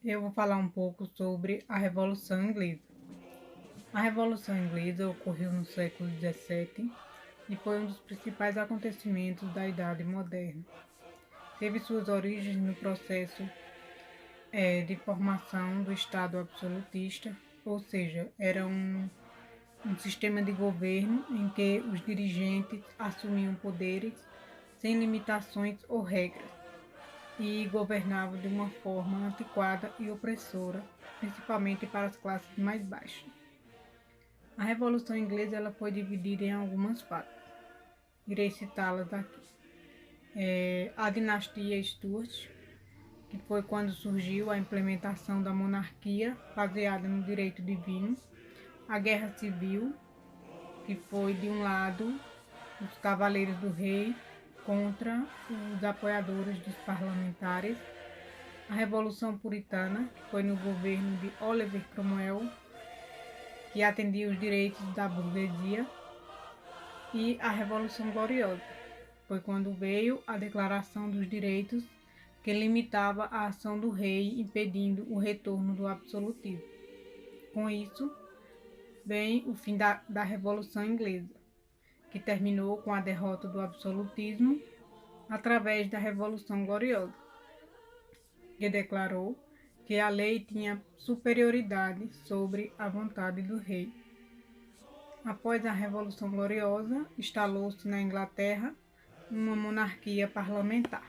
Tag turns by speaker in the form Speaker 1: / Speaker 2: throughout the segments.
Speaker 1: Eu vou falar um pouco sobre a Revolução Inglesa. A Revolução Inglesa ocorreu no século XVII e foi um dos principais acontecimentos da Idade Moderna. Teve suas origens no processo de formação do Estado absolutista, ou seja, era um sistema de governo em que os dirigentes assumiam poderes sem limitações ou regras e governava de uma forma antiquada e opressora, principalmente para as classes mais baixas. A Revolução Inglesa ela foi dividida em algumas fases. Irei citá-las aqui. A dinastia Stuart, que foi quando surgiu a implementação da monarquia baseada no direito divino. A Guerra Civil, que foi, de um lado, os cavaleiros do rei contra os apoiadores dos parlamentares. A Revolução Puritana, que foi no governo de Oliver Cromwell, que atendia os direitos da burguesia. E a Revolução Gloriosa, foi quando veio a Declaração dos Direitos, que limitava a ação do rei, impedindo o retorno do absolutismo. Com isso, vem o fim da Revolução Inglesa, que terminou com a derrota do absolutismo através da Revolução Gloriosa, que declarou que a lei tinha superioridade sobre a vontade do rei. Após a Revolução Gloriosa, instalou-se na Inglaterra uma monarquia parlamentar.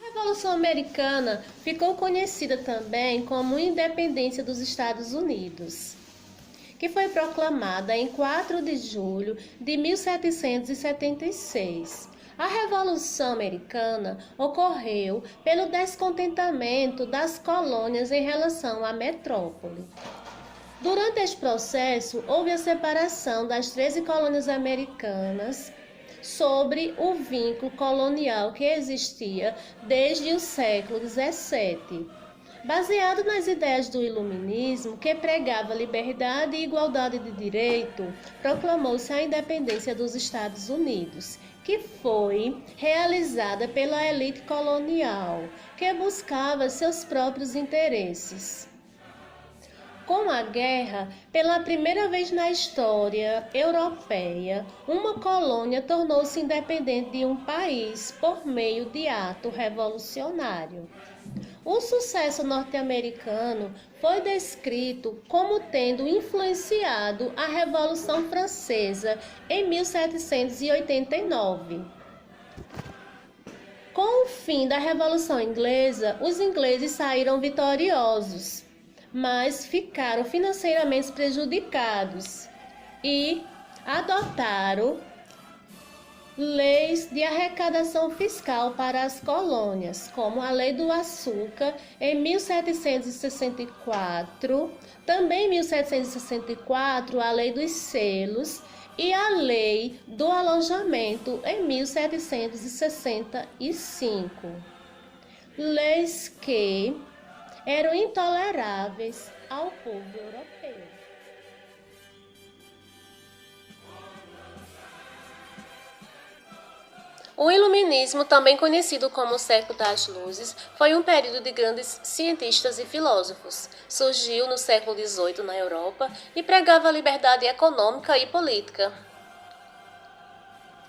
Speaker 2: A Revolução Americana ficou conhecida também como Independência dos Estados Unidos, que foi proclamada em 4 de julho de 1776. A Revolução Americana ocorreu pelo descontentamento das colônias em relação à metrópole. Durante este processo, houve a separação das 13 colônias americanas sobre o vínculo colonial que existia desde o século XVII. Baseado nas ideias do Iluminismo, que pregava liberdade e igualdade de direito, proclamou-se a independência dos Estados Unidos, que foi realizada pela elite colonial, que buscava seus próprios interesses. Com a guerra, pela primeira vez na história europeia, uma colônia tornou-se independente de um país por meio de ato revolucionário. O sucesso norte-americano foi descrito como tendo influenciado a Revolução Francesa em 1789. Com o fim da Revolução Inglesa, os ingleses saíram vitoriosos, mas ficaram financeiramente prejudicados e adotaram leis de arrecadação fiscal para as colônias, como a Lei do Açúcar em 1764, também em 1764 a Lei dos Selos e a Lei do Alojamento em 1765. Leis que eram intoleráveis ao povo europeu. O Iluminismo, também conhecido como o Século das Luzes, foi um período de grandes cientistas e filósofos. Surgiu no século XVIII na Europa e pregava a liberdade econômica e política.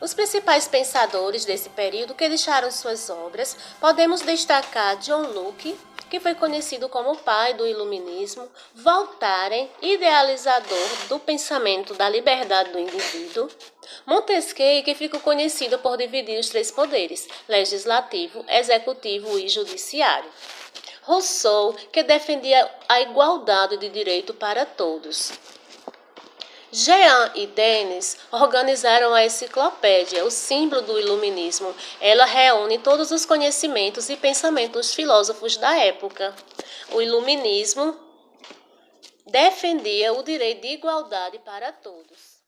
Speaker 2: Os principais pensadores desse período que deixaram suas obras, podemos destacar John Locke, que foi conhecido como o pai do Iluminismo, Voltaire, idealizador do pensamento da liberdade do indivíduo, Montesquieu, que ficou conhecido por dividir os 3 poderes, legislativo, executivo e judiciário, Rousseau, que defendia a igualdade de direito para todos. Jean e Denis organizaram a enciclopédia, o símbolo do iluminismo. Ela reúne todos os conhecimentos e pensamentos dos filósofos da época. O iluminismo defendia o direito de igualdade para todos.